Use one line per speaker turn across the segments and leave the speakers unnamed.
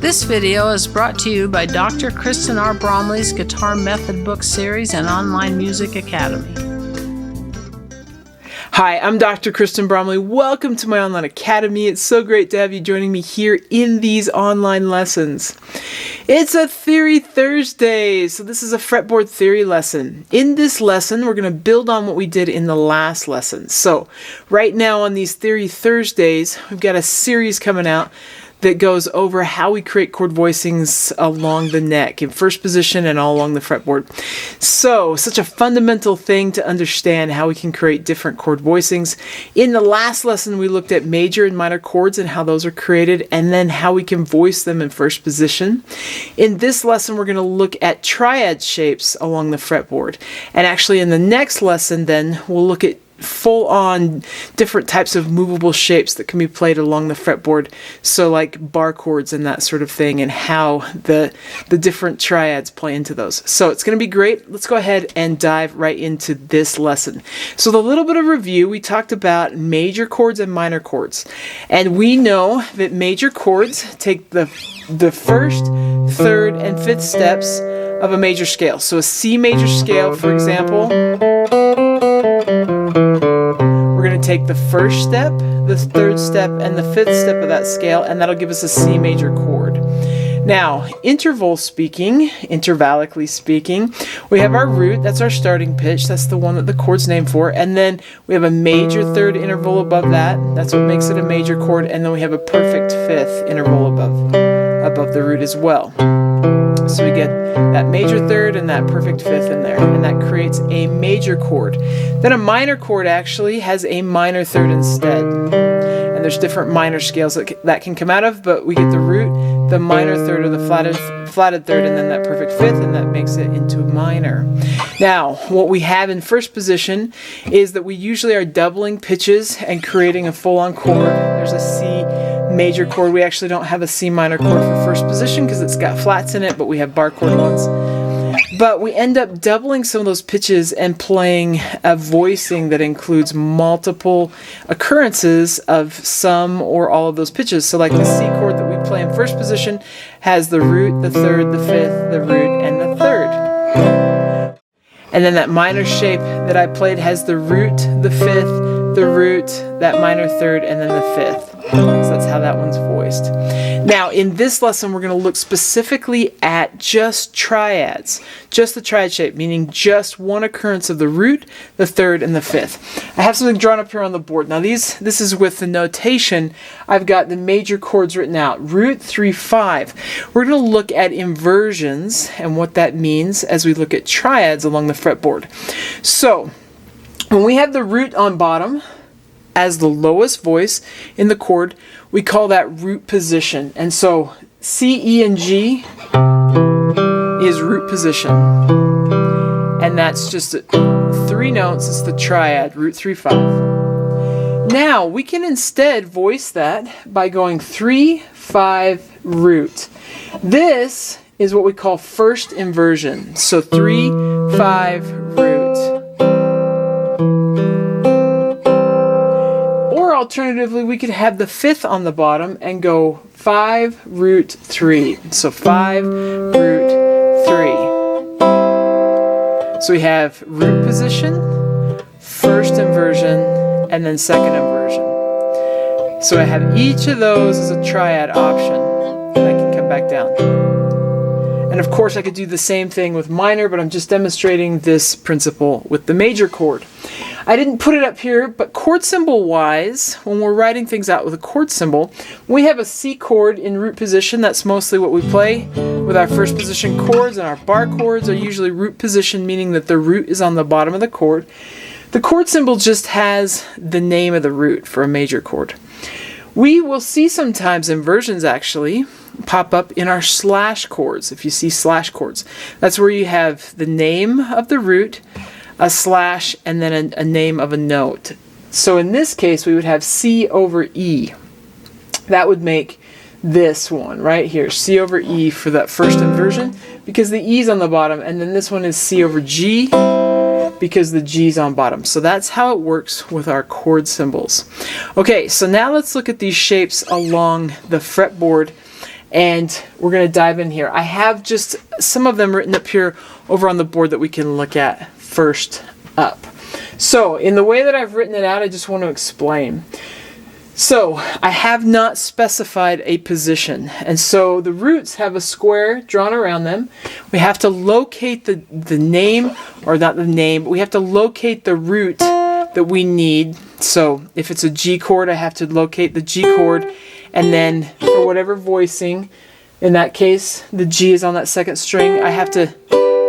This video is brought to you by Dr. Kristen R. Bromley's Guitar Method Book Series and Online Music Academy.
Hi, I'm Dr. Kristen Bromley. Welcome to my online academy. It's so great to have you joining me here in these online lessons. It's a Theory Thursday, so this is a fretboard theory lesson. In this lesson, we're going to build on what we did in the last lesson. So right now on these Theory Thursdays, we've got a series coming out that goes over how we create chord voicings along the neck in first position and all along the fretboard. So, such a fundamental thing to understand how we can create different chord voicings. In the last lesson, we looked at major and minor chords and how those are created, and then how we can voice them in first position. In this lesson, we're going to look at triad shapes along the fretboard. And actually, in the next lesson, then, we'll look at full-on different types of movable shapes that can be played along the fretboard, so like bar chords and that sort of thing, and how the different triads play into those. So it's going to be great. Let's go ahead and dive right into this lesson. So the little bit of review, we talked about major chords and minor chords, and we know that major chords take the first, third, and fifth steps of a major scale. So a C major scale, for example, we're going to take the first step, the third step, and the fifth step of that scale, and that'll give us a C major chord. Now, intervallically speaking, we have our root, that's our starting pitch, that's the one that the chord's named for, and then we have a major third interval above that, that's what makes it a major chord, and then we have a perfect fifth interval above the root as well. So we get that major third and that perfect fifth in there, and that creates a major chord. Then a minor chord actually has a minor third instead. And there's different minor scales that can come out of, but we get the root, the minor third, or the flatted third, and then that perfect fifth, and that makes it into minor. Now, what we have in first position is that we usually are doubling pitches and creating a full-on chord. There's a C major chord. We actually don't have a C minor chord for first position because it's got flats in it, but we have bar chord ones. But we end up doubling some of those pitches and playing a voicing that includes multiple occurrences of some or all of those pitches. So like the C chord that we play in first position has the root, the third, the fifth, the root, and the third. And then that minor shape that I played has the root, the fifth, the root, that minor third, and then the fifth. So that's how that one's voiced. Now, in this lesson, we're going to look specifically at just triads. Just the triad shape, meaning just one occurrence of the root, the third, and the fifth. I have something drawn up here on the board. Now, this is with the notation. I've got the major chords written out. Root, 3, 5. We're going to look at inversions and what that means as we look at triads along the fretboard. So, when we have the root on bottom as the lowest voice in the chord, we call that root position. And so C, E, and G is root position. And that's just 3 notes. It's the triad, root, 3, 5. Now, we can instead voice that by going 3, 5, root. This is what we call first inversion. So 3, 5, root. Alternatively, we could have the fifth on the bottom and go 5, root, 3. So 5, root, 3. So we have root position, first inversion, and then second inversion. So I have each of those as a triad option, and I can come back down. And of course, I could do the same thing with minor, but I'm just demonstrating this principle with the major chord. I didn't put it up here, but chord symbol wise, when we're writing things out with a chord symbol, we have a C chord in root position. That's mostly what we play with our first position chords, and our bar chords are usually root position, meaning that the root is on the bottom of the chord. The chord symbol just has the name of the root for a major chord. We will see sometimes inversions actually pop up in our slash chords. If you see slash chords, that's where you have the name of the root, a slash, and then a name of a note. So in this case, we would have C over E. That would make this one right here, C over E for that first inversion, because the E's on the bottom, and then this one is C over G because the G's on bottom. So that's how it works with our chord symbols. Okay, so now let's look at these shapes along the fretboard and we're going to dive in here. I have just some of them written up here over on the board that we can look at first up. So in the way that I've written it out, I just want to explain. So I have not specified a position, and so the roots have a square drawn around them. We have to locate the name, or not the name, but we have to locate the root that we need. So if it's a G chord, I have to locate the G chord, and then for whatever voicing, in that case, the G is on that second string, I have to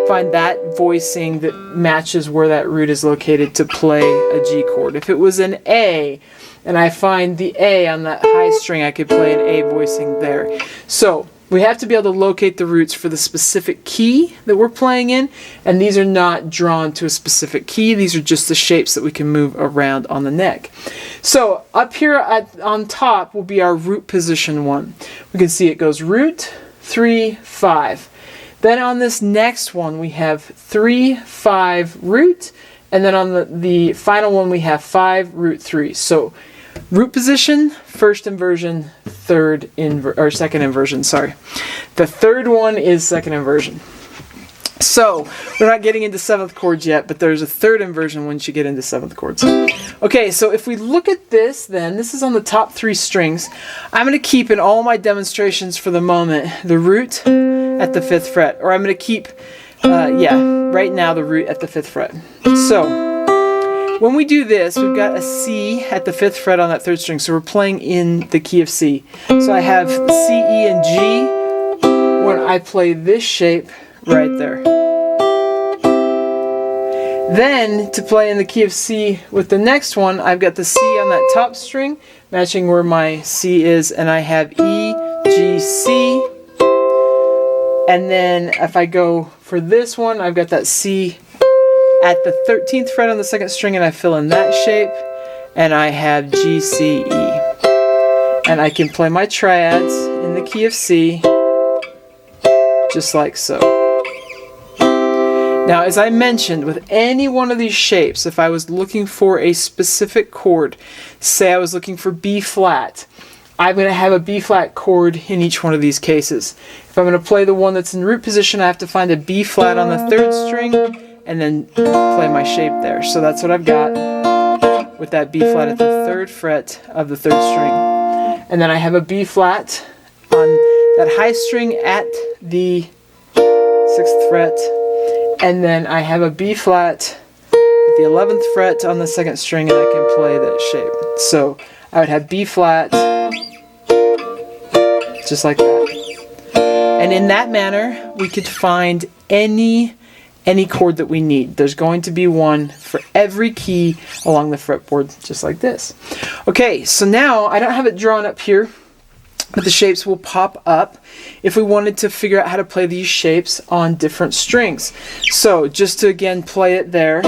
find that voicing that matches where that root is located to play a G chord. If it was an A, and I find the A on that high string, I could play an A voicing there. So we have to be able to locate the roots for the specific key that we're playing in, and these are not drawn to a specific key. These are just the shapes that we can move around on the neck. So up here on top will be our root position 1. We can see it goes root, 3, 5. Then on this next one we have 3, 5, root, and then on the final one we have 5, root 3. So root position, first inversion, second inversion, sorry. The third one is second inversion. So we're not getting into 7th chords yet, but there's a third inversion once you get into 7th chords. Okay, so if we look at this, then this is on the top 3 strings. I'm going to keep in all my demonstrations for the moment the root at the 5th fret, or I'm going to keep, right now the root at the 5th fret. So when we do this, we've got a C at the 5th fret on that 3rd string, so we're playing in the key of C. So I have C, E, and G when I play this shape right there. Then, to play in the key of C with the next one, I've got the C on that top string, matching where my C is, and I have E, G, C. And then if I go for this one, I've got that C at the 13th fret on the 2nd string, and I fill in that shape, and I have G, C, E. And I can play my triads in the key of C, just like so. Now, as I mentioned, with any one of these shapes, if I was looking for a specific chord, say I was looking for B flat, I'm going to have a B flat chord in each one of these cases. If I'm going to play the one that's in root position, I have to find a B flat on the 3rd string, and then play my shape there. So that's what I've got with that B flat at the 3rd fret of the 3rd string. And then I have a B flat on that high string at the 6th fret. And then I have a B flat at the 11th fret on the 2nd string, and I can play that shape. So I would have B flat, just like that. And in that manner, we could find any chord that we need. There's going to be one for every key along the fretboard, just like this. Okay, so now I don't have it drawn up here, but the shapes will pop up if we wanted to figure out how to play these shapes on different strings. So just to again play it there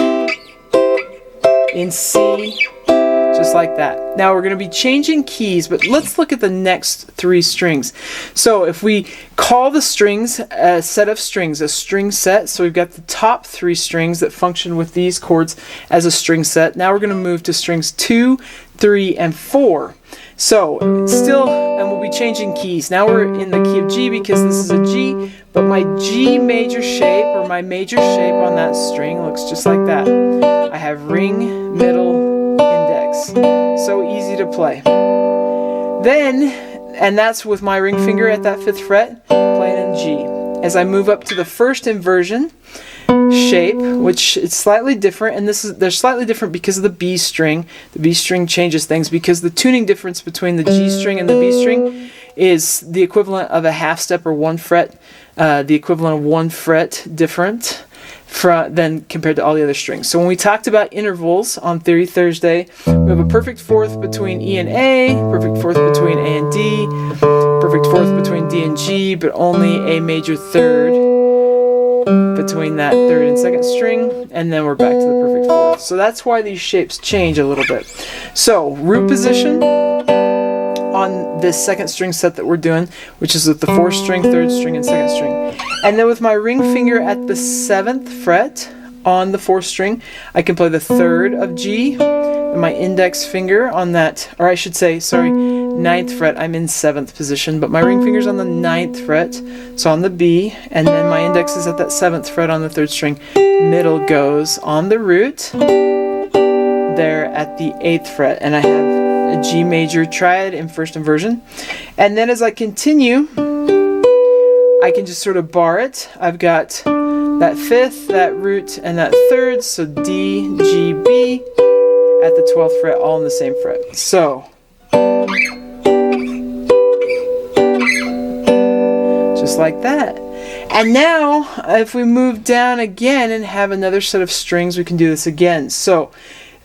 in C, just like that. Now we're going to be changing keys, but let's look at the next 3 strings. So if we call the strings a set of strings, a string set, so we've got the top 3 strings that function with these chords as a string set. Now we're going to move to strings 2, 3, and 4. So still, and we'll be changing keys. Now we're in the key of G because this is a G, but my G major shape, or my major shape on that string, looks just like that. I have ring, middle, index. So easy to play. Then, and that's with my ring finger at that 5th fret, playing in G. As I move up to the first inversion shape, which is slightly different, and they're slightly different because of the B string. The B string changes things because the tuning difference between the G string and the B string is the equivalent of a half step or 1 fret, the equivalent of 1 fret different than compared to all the other strings. So when we talked about intervals on Theory Thursday, we have a perfect 4th between E and A, perfect 4th between A and D, perfect 4th between D and G, but only a major 3rd between that 3rd and 2nd string, and then we're back to the perfect 4th. So that's why these shapes change a little bit. So root position on this 2nd string set that we're doing, which is with the 4th string, 3rd string, and 2nd string. And then with my ring finger at the 7th fret on the 4th string, I can play the 3rd of G, and my index finger on that, or I should say, sorry, 9th fret, I'm in 7th position, but my ring finger's on the 9th fret, so on the B, and then my index is at that 7th fret on the 3rd string. Middle goes on the root there at the 8th fret, and I have a G major triad in first inversion. And then as I continue, I can just sort of bar it. I've got that 5th, that root, and that 3rd, so D, G, B at the 12th fret, all in the same fret. So just like that. And now if we move down again and have another set of strings, we can do this again. So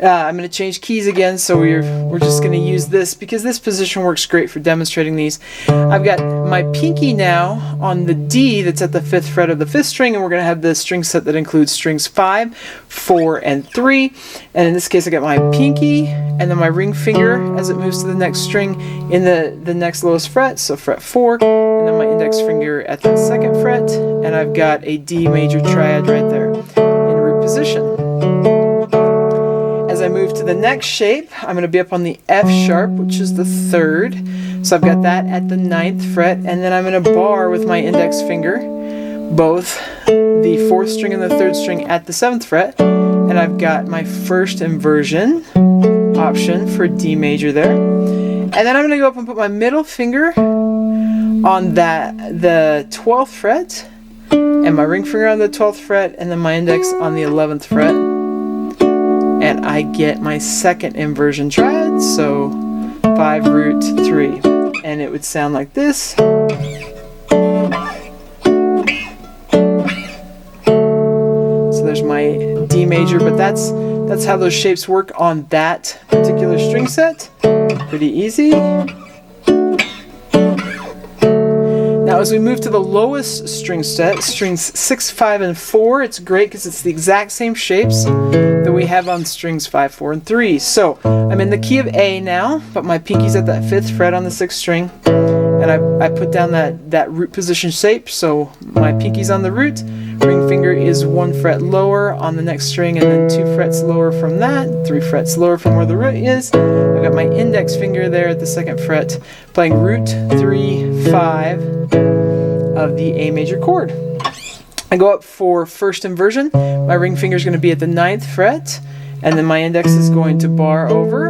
I'm going to change keys again, so we're just going to use this because this position works great for demonstrating these. I've got my pinky now on the D that's at the 5th fret of the 5th string, and we're going to have the string set that includes strings 5, 4, and 3. And in this case I got my pinky and then my ring finger as it moves to the next string in the next lowest fret, so fret 4, and then my index finger at the 2nd fret, and I've got a D major triad right there in root position. As I move to the next shape, I'm going to be up on the F sharp, which is the 3rd. So I've got that at the 9th fret, and then I'm going to bar with my index finger both the 4th string and the 3rd string at the 7th fret, and I've got my first inversion option for D major there. And then I'm going to go up and put my middle finger on the 12th fret, and my ring finger on the 12th fret, and then my index on the 11th fret. And I get my second inversion triad, so 5 root 3, and it would sound like this. So there's my D major, but that's how those shapes work on that particular string set. Pretty easy. Now as we move to the lowest string set, strings 6, 5, and 4, it's great because it's the exact same shapes that we have on strings 5, 4, and 3. So I'm in the key of A now, but my pinky's at that 5th fret on the 6th string, and I put down that root position shape, so my pinky's on the root, ring finger is 1 fret lower on the next string, and then 2 frets lower from that, 3 frets lower from where the root is. I've got my index finger there at the 2nd fret, playing root 3, 5 of the A major chord. I go up for first inversion. My ring finger is going to be at the 9th fret, and then my index is going to bar over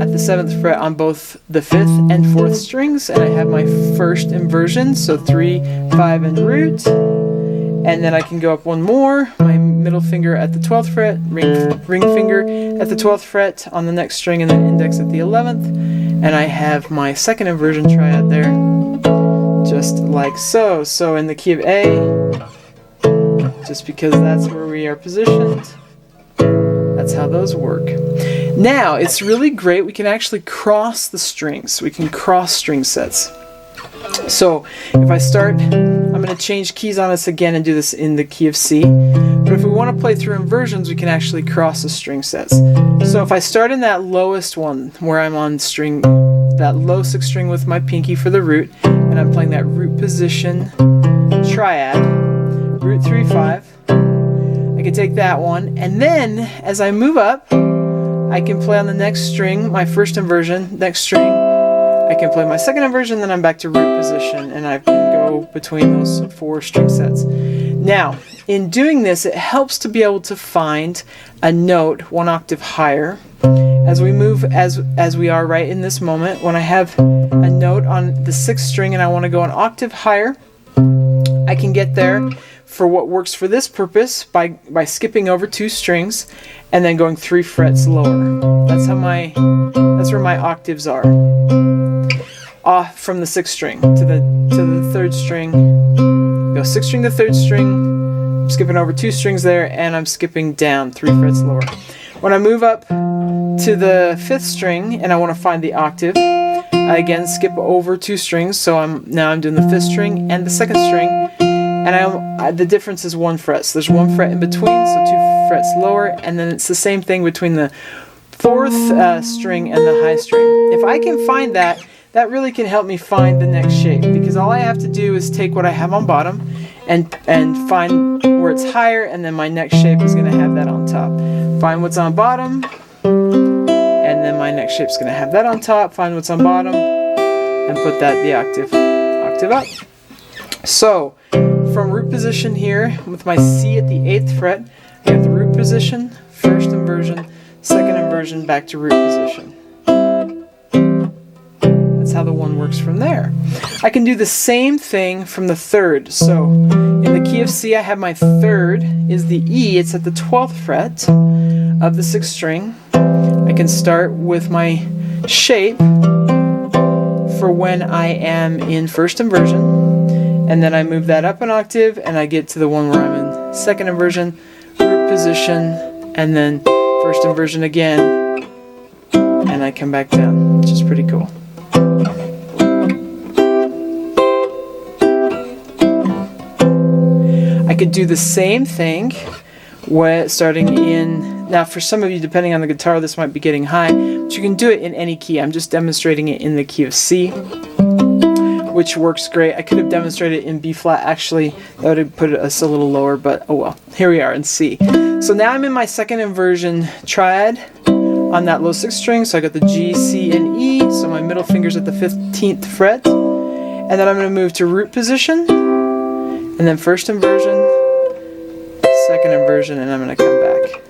at the 7th fret on both the 5th and 4th strings, and I have my first inversion, so 3, 5, and root. And then I can go up one more, my middle finger at the 12th fret, ring finger at the 12th fret on the next string, and then index at the 11th, and I have my second inversion triad there, just like so. So in the key of A, just because that's where we are positioned, that's how those work. Now, it's really great, we can actually cross the strings. We can cross string sets. So if I start, I'm going to change keys on us again and do this in the key of C. But if we want to play through inversions, we can actually cross the string sets. So if I start in that lowest one, where I'm on string, that low 6th string with my pinky for the root, and I'm playing that root position triad, root 3, 5, I can take that one, and then as I move up, I can play on the next string, my first inversion, next string, I can play my second inversion, then I'm back to root position, and I can go between those 4 string sets. Now, in doing this, it helps to be able to find a note 1 octave higher. As we move, as we are right in this moment, when I have a note on the 6th string and I want to go an octave higher, I can get there for what works for this purpose by skipping over 2 strings and then going 3 frets lower. That's where my octaves are. Off from the 6th string to the 3rd string. Go 6th string to 3rd string. I'm skipping over 2 strings there, and I'm skipping down 3 frets lower. When I move up to the 5th string and I want to find the octave, I again skip over 2 strings. So now I'm doing the 5th string and the 2nd string, and the difference is 1 fret. So there's 1 fret in between, so 2 frets lower, and then it's the same thing between the 4th string and the high string. If I can find that really can help me find the next shape, because all I have to do is take what I have on bottom and find where it's higher, and then my next shape is going to have that on top. Find what's on bottom, and then my next shape's going to have that on top, find what's on bottom, and put that the octave up. So from root position here, with my C at the 8th fret, I have the root position, first inversion, second inversion, back to root position. That's how the one works from there. I can do the same thing from the 3rd. So in the key of C, I have my 3rd is the E. It's at the 12th fret of the 6th string. I can start with my shape for when I am in first inversion, and then I move that up an octave and I get to the one where I'm in second inversion, root position, and then first inversion again, and I come back down, which is pretty cool. I could do the same thing starting in, now for some of you, depending on the guitar, this might be getting high, but you can do it in any key. I'm just demonstrating it in the key of C, which works great. I could have demonstrated it in B flat, actually. That would have put us a little lower, but oh well. Here we are in C. So now I'm in my second inversion triad on that low 6th string, so I got the G, C, and E, so my middle finger's at the 15th fret, and then I'm going to move to root position, and then first inversion, second inversion, and I'm going to come back.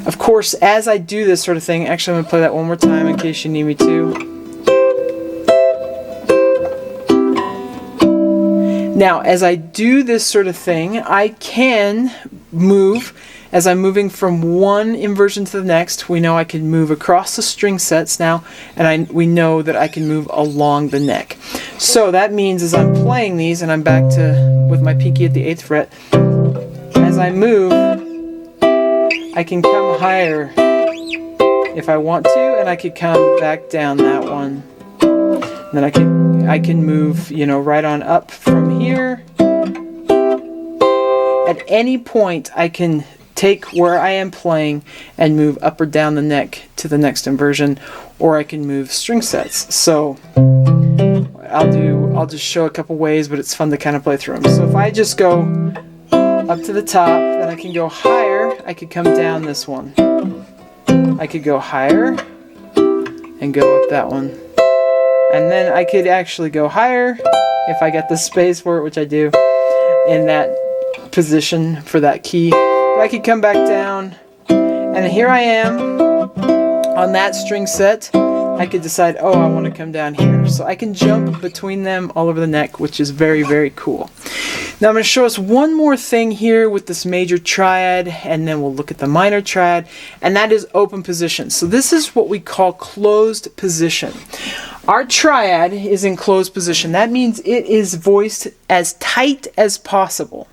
Of course, as I do this sort of thing, actually I'm going to play that one more time in case you need me to. Now, as I do this sort of thing, I can move, as I'm moving from one inversion to the next, we know I can move across the string sets now, and we know that I can move along the neck. So that means as I'm playing these, and I'm back to with my pinky at the 8th fret, as I move, I can come higher if I want to, and I could come back down that one. And then I can move, you know, right on up from here. At any point, I can take where I am playing and move up or down the neck to the next inversion, or I can move string sets. So I'll just show a couple ways, but it's fun to kind of play through them. So if I just go up to the top, then I can go higher. I could come down this one. I could go higher and go up that one. And then I could actually go higher if I get the space for it, which I do, in that position for that key. But I could come back down, and here I am on that string set. I could decide, oh, I want to come down here. So I can jump between them all over the neck, which is very, very cool. Now I'm going to show us one more thing here with this major triad, and then we'll look at the minor triad, and that is open position. So this is what we call closed position. Our triad is in closed position. That means it is voiced as tight as possible.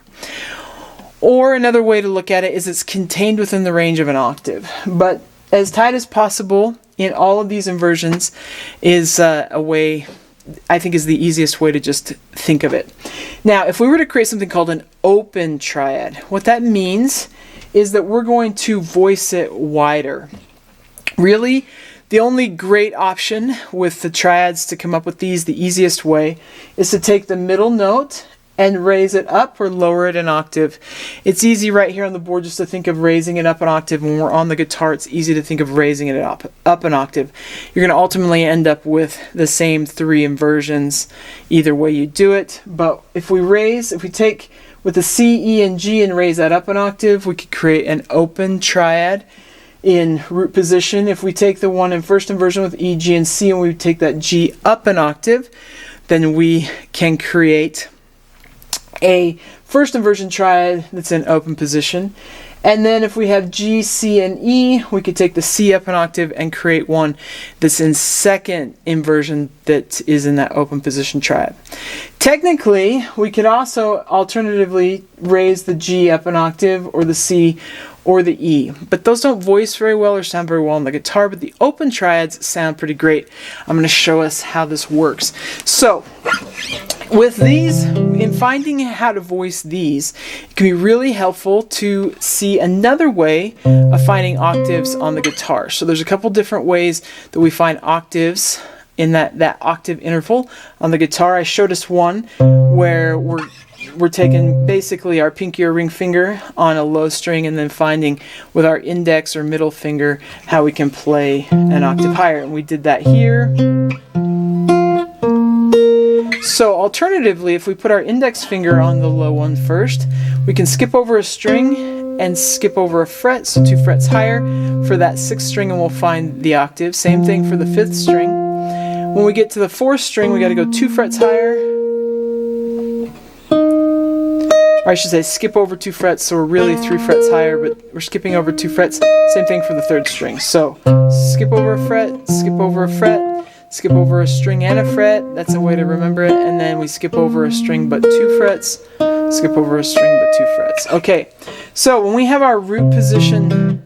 Or another way to look at it is it's contained within the range of an octave. But as tight as possible in all of these inversions is a way, I think, is the easiest way to just think of it. Now, if we were to create something called an open triad, what that means is that we're going to voice it wider. Really, the only great option with the triads to come up with these, the easiest way, is to take the middle note and raise it up or lower it an octave. It's easy right here on the board just to think of raising it up an octave. When we're on the guitar, it's easy to think of raising it up an octave. You're going to ultimately end up with the same 3 inversions either way you do it. But if we take with the C, E, and G and raise that up an octave, we could create an open triad in root position. If we take the one in first inversion with E, G, and C, and we take that G up an octave, then we can create a first inversion triad that's in open position. And then if we have G, C, and E, we could take the C up an octave and create one that's in second inversion that is in that open position triad. Technically, we could also alternatively raise the G up an octave, or the C, or the E. But those don't voice very well or sound very well on the guitar, but the open triads sound pretty great. I'm going to show us how this works. So, with these, in finding how to voice these, it can be really helpful to see another way of finding octaves on the guitar. So there's a couple different ways that we find octaves in that octave interval on the guitar. I showed us one where we're taking basically our pinky or ring finger on a low string and then finding with our index or middle finger how we can play an octave higher. And we did that here. So alternatively, if we put our index finger on the low one first, we can skip over a string and skip over a fret, so 2 frets higher for that 6th string, and we'll find the octave. Same thing for the 5th string. When we get to the 4th string, we got to go 2 frets higher. Or I should say skip over 2 frets, so we're really 3 frets higher, but we're skipping over 2 frets. Same thing for the 3rd string. So skip over a fret, skip over a fret, skip over a string and a fret. That's a way to remember it. And then we skip over a string but 2 frets, skip over a string but 2 frets. Okay, so when we have our root position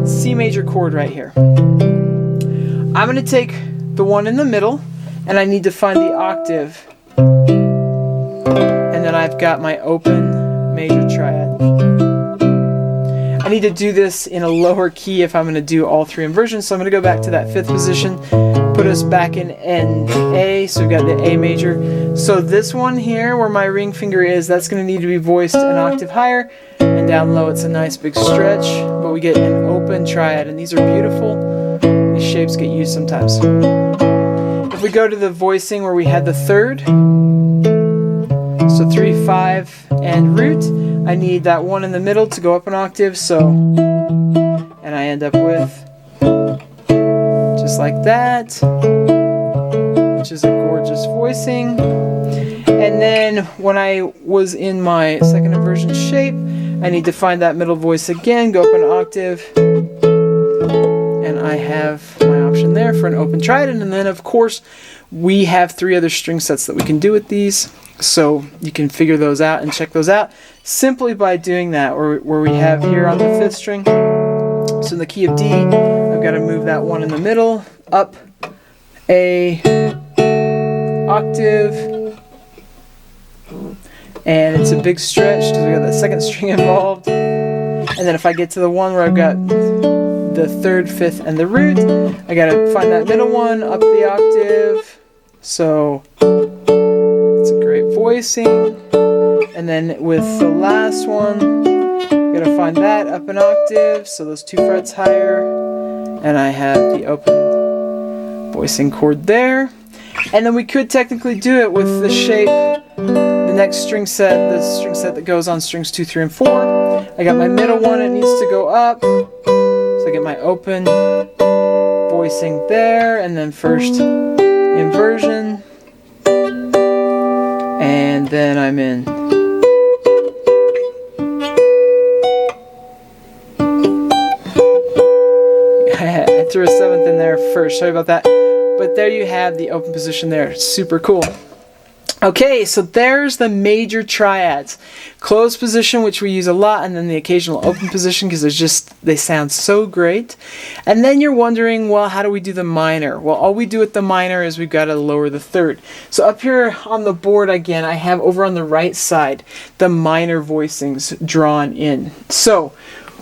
C major chord right here, I'm going to take the one in the middle and I need to find the octave. And then I've got my open major triad. I need to do this in a lower key if I'm going to do all 3 inversions. So I'm going to go back to that 5th position, put us back in end A, so we've got the A major. So this one here where my ring finger is, that's going to need to be voiced an octave higher, and down low it's a nice big stretch, but we get an open triad, and these are beautiful. These shapes get used sometimes. If we go to the voicing where we had the 3rd, so 3, 5, and root, I need that one in the middle to go up an octave, so, and I end up with just like that, which is a gorgeous voicing. And then when I was in my 2nd inversion shape, I need to find that middle voice again, go up an octave, and I have my option there for an open triad. And then of course we have 3 other string sets that we can do with these, so you can figure those out and check those out simply by doing that. Where we have here on the 5th string, so in the key of D, I've got to move that one in the middle up a octave, and it's a big stretch because we got that 2nd string involved. And then if I get to the one where I've got the 3rd, 5th, and the root, I got to find that middle one up the octave. So it's a great voicing. And then with the last one, I'm going to find that up an octave, so those 2 frets higher, and I have the open voicing chord there. And then we could technically do it with the shape, the next string set, the string set that goes on strings 2, 3, and 4. I got my middle one, it needs to go up, so I get my open voicing there, and then first inversion, and then I'm in. I threw a 7th in there first, sorry about that. But there you have the open position there. Super cool. Okay, so there's the major triads. Closed position, which we use a lot, and then the occasional open position because they sound so great. And then you're wondering, well, how do we do the minor? Well, all we do with the minor is we've got to lower the 3rd. So up here on the board again, I have over on the right side the minor voicings drawn in. So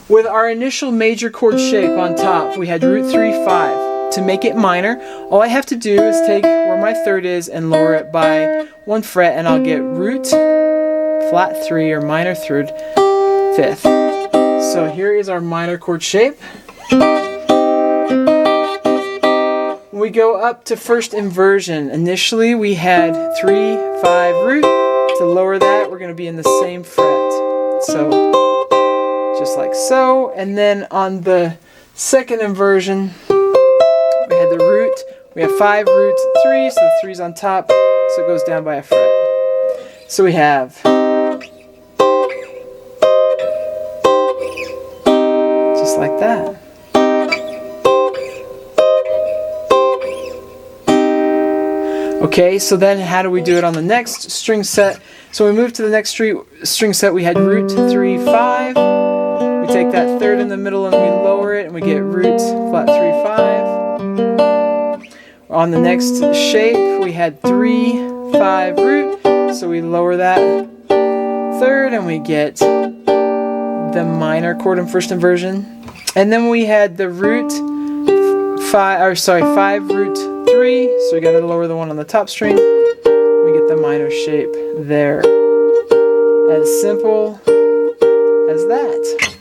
with our initial major chord shape on top, we had root 3, 5. To make it minor, all I have to do is take where my 3rd is and lower it by 1 fret, and I'll get root, flat 3, or minor 3rd, 5th. So here is our minor chord shape. When we go up to first inversion, initially we had 3, 5, root. To lower that, we're going to be in the same fret. So, just like so. And then on the 2nd inversion, we had the root, we have 5, root, 3, so the 3's on top, so it goes down by a fret. So we have just like that. Okay, so then how do we do it on the next string set? So we move to the next string set, we had root 3, 5. We take that 3rd in the middle and we lower it, and we get root, flat 3, 5. On the next shape, we had 3, 5, root, so we lower that 3rd and we get the minor chord in first inversion. And then we had the root 5, root 3, so we got to lower the one on the top string. We get the minor shape there. As simple as that.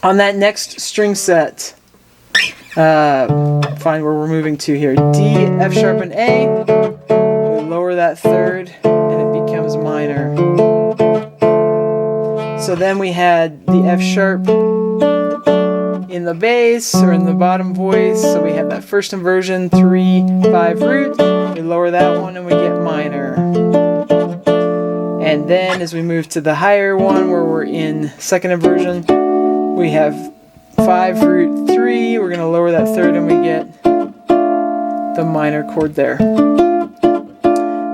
On that next string set, find where we're moving to here. D, F sharp, and A. We lower that third, and it becomes minor. So then we had the F sharp in the bass or in the bottom voice. So we have that first inversion, 3, 5 root. We lower that one, and we get minor. And then as we move to the higher one where we're in second inversion, we have 5 root 3. We're going to lower that third and we get the minor chord there.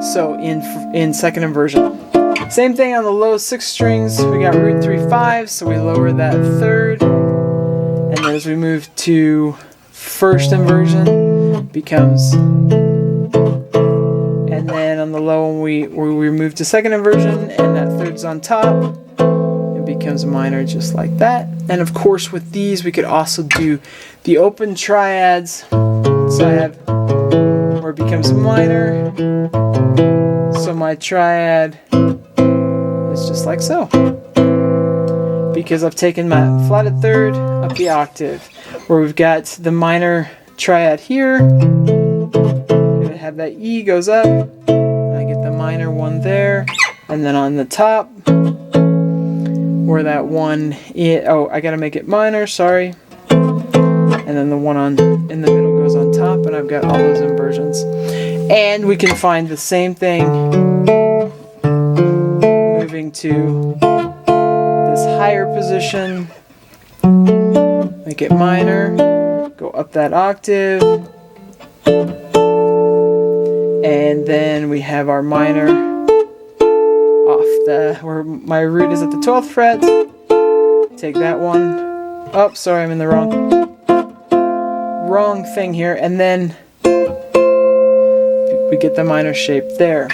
So in second inversion. Same thing on the low 6 strings. We got root 3 5, so we lower that third. And then as we move to first inversion, becomes. And then on the low one, we move to second inversion, and that third's on top. It becomes minor just like that. And of course, with these, we could also do the open triads. So I have where it becomes minor. So my triad is just like so. Because I've taken my flatted third up the octave, where we've got the minor triad here. Have that E goes up, I get the minor one there, and then on the top, where that one I gotta make it minor, sorry, and then the one in the middle goes on top, and I've got all those inversions. And we can find the same thing moving to this higher position, make it minor, go up that octave. And then we have our minor off where my root is at the 12th fret. Take that one. Oh, sorry, I'm in the wrong thing here. And then we get the minor shape there.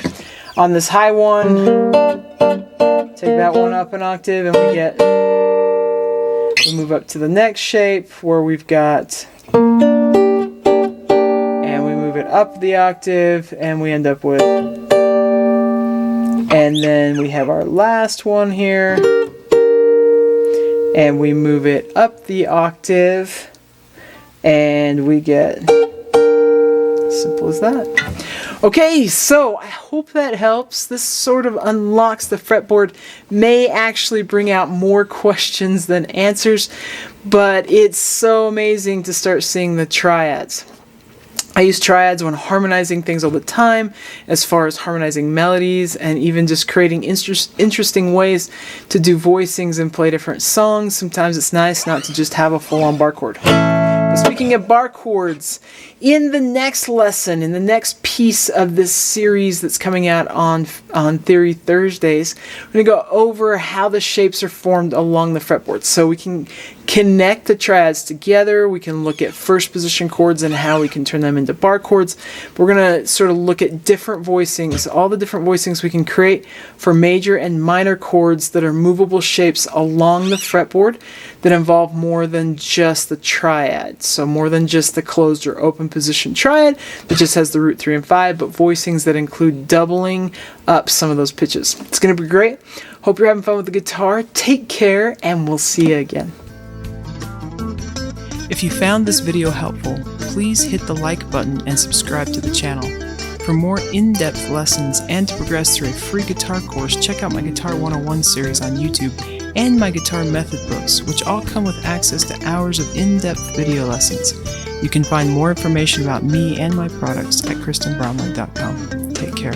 On this high one, take that one up an octave, and we move up to the next shape where we've got. Up the octave, and we end up with, and then we have our last one here, and we move it up the octave, and we get simple as that. Okay, so I hope that helps. This sort of unlocks the fretboard, may actually bring out more questions than answers, but it's so amazing to start seeing the triads. I use triads when harmonizing things all the time, as far as harmonizing melodies and even just creating interesting ways to do voicings and play different songs. Sometimes it's nice not to just have a full-on bar chord. But speaking of bar chords, in the next lesson, in the next piece of this series that's coming out on Theory Thursdays, we're going to go over how the shapes are formed along the fretboard. So we can connect the triads together, we can look at first position chords and how we can turn them into bar chords. We're going to sort of look at different voicings, all the different voicings we can create for major and minor chords that are movable shapes along the fretboard that involve more than just the triad. So more than just the closed or open position triad that just has the root 3 and 5, but voicings that include doubling up some of those pitches. It's going to be great. Hope you're having fun with the guitar. Take care, and we'll see you again. If you found this video helpful, please hit the like button and subscribe to the channel. For more in-depth lessons and to progress through a free guitar course, check out my Guitar 101 series on YouTube and my guitar method books, which all come with access to hours of in-depth video lessons. You can find more information about me and my products at KristenBromley.com. Take care.